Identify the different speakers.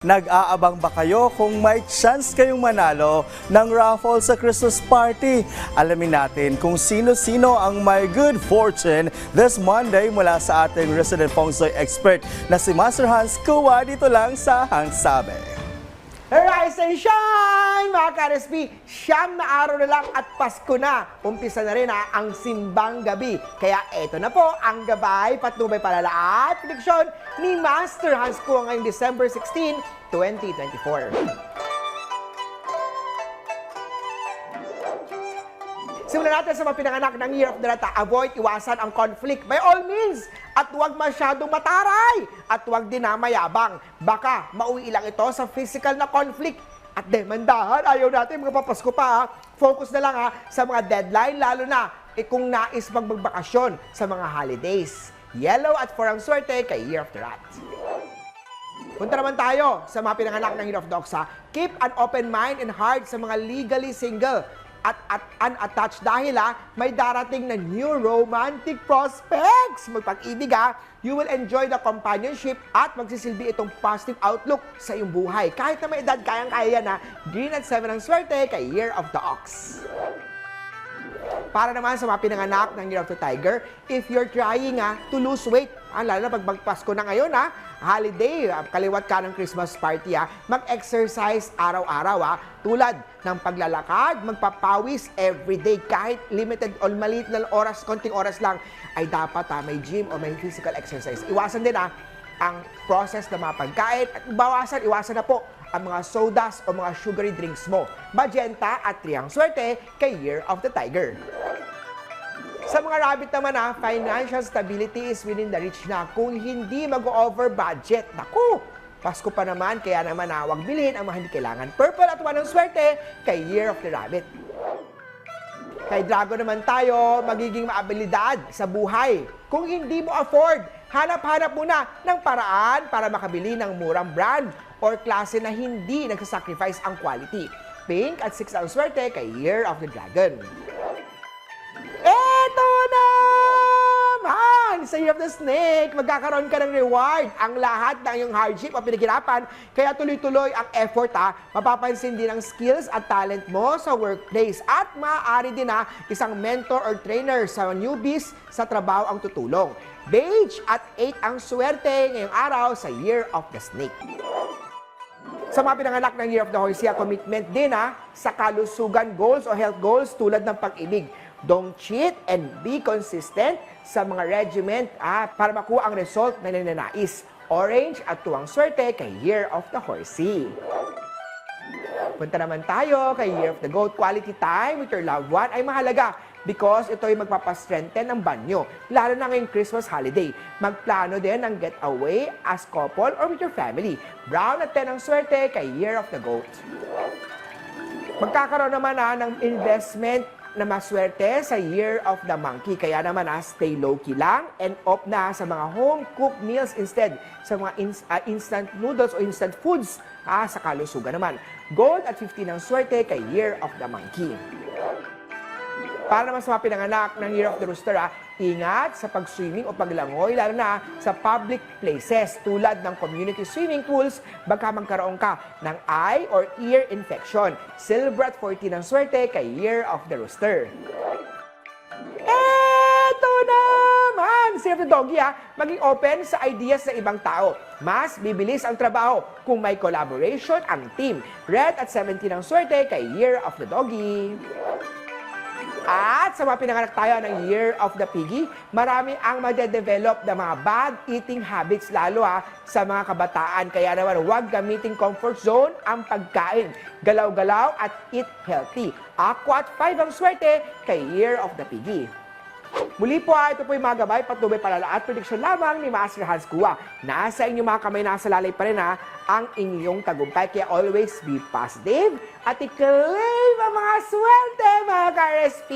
Speaker 1: Nag-aabang ba kayo kung may chance kayong manalo ng raffle sa Christmas party? Alamin natin kung sino-sino ang may good fortune this Monday mula sa ating resident Fongsoy expert na si Master Hans Kua dito lang sa Hangsabe.
Speaker 2: Rise and shine, mga ka-RSP! Siyam na araw na lang at Pasko na. Umpisa na rin ang simbang gabi. Kaya eto na po ang gabay, patnubay, palala at prediksyon ni Master Hans Kua ngayong December 16, 2024. Simulan natin sa mga pinanganak ng Year of the Rata. Avoid, iwasan ang conflict by all means. At huwag masyadong mataray. At huwag din na mayabang. Baka mauwi lang ito sa physical na conflict. At demandahan, ayaw natin mga papasko pa. Focus na lang sa mga deadline, lalo na kung nais magbakasyon sa mga holidays. Yellow at 4 ang swerte kay Year of the Rat. Punta naman tayo sa mga pinanganak ng Year of the Ox. Keep an open mind and heart sa mga legally single at unattached dahil may darating na new romantic prospects. Magpag-ibig you will enjoy the companionship at magsisilbi itong positive outlook sa iyong buhay. Kahit na may edad, kayang-kaya yan Green at 7 ang swerte kay Year of the Ox. Para naman sa mga pinanganak ng Year of the Tiger, if you're trying to lose weight, lalo na pag magpasko na ngayon holiday, kaliwat ka ng Christmas party, mag-exercise araw-araw tulad ng paglalakad, magpapawis everyday, kahit limited o maliit na oras, konting oras lang, ay dapat may gym o may physical exercise. Iwasan din ang process ng mga pagkain at iwasan na po ang mga sodas o mga sugary drinks mo. Magenta at 3 ang swerte kay Year of the Tiger. Sa mga rabbit naman financial stability is within the reach na kung hindi mag-over budget. Naku! Pasko pa naman, kaya naman wag bilhin ang mga hindi kailangan. Purple at 1 ang swerte kay Year of the Rabbit. Kay Drago naman tayo, magiging maabilidad sa buhay. Kung hindi mo afford, hanap-hanap muna ng paraan para makabili ng murang brand or klase na hindi nagsasacrifice ang quality. Pink at 6 ang swerte kay Year of the Dragon. Eto naman! Sa Year of the Snake, magkakaroon ka ng reward. Ang lahat ng iyong hardship o pinaghirapan, kaya tuloy-tuloy ang effort mapapansin din ang skills at talent mo sa workplace. At maaari din isang mentor or trainer sa newbies sa trabaho ang tutulong. Beige at 8 ang swerte ngayong araw sa Year of the Snake. Sa mga pinanganak ng Year of the Horse, commitment din sa kalusugan goals o health goals tulad ng pag-ibig. Don't cheat and be consistent sa mga regimen para makuha ang result na ninanais. Orange at 2 ang swerte kay Year of the Horsey. Punta naman tayo kay Year of the Goat. Quality time with your loved one ay mahalaga because ito ay magpapastrengthen ng banyo, lalo na ngayong Christmas holiday. Magplano din ng getaway as couple or with your family. Brown at 10 ang swerte kay Year of the Goat. Magkakaroon naman ng investment na maswerte sa Year of the Monkey. Kaya naman stay low-key lang and opt na sa mga home-cooked meals instead sa mga instant noodles o instant foods sa kalusugan naman. Gold at 15 ang swerte kay Year of the Monkey. Para naman sa mga pinanganak ng Year of the Rooster, ingat sa pag-swimming o paglangoy, lalo na sa public places tulad ng community swimming pools, baka magkaroon ka ng eye or ear infection. Silver at 14 ang swerte kay Year of the Rooster. Eto naman! Si Year of the Doggy, maging open sa ideas ng ibang tao. Mas bibilis ang trabaho kung may collaboration ang team. Red at 17 ang swerte kay Year of the Doggy. At sa mga pinanganak tayo ng Year of the Piggy, marami ang madedevelop na mga bad eating habits lalo sa mga kabataan. Kaya naman huwag gamitin comfort zone ang pagkain. Galaw-galaw at eat healthy. Aqua at 5 ang swerte kay Year of the Piggy. Muli po ito po yung mga gabay, patnubay, palala at prediksyon lamang ni Master Hans Kua. Nasa inyong mga kamay, nasa lalay pa rin ang inyong tagumpay. Kaya always be positive at i-claim ang mga swerte, mga ka-RSP!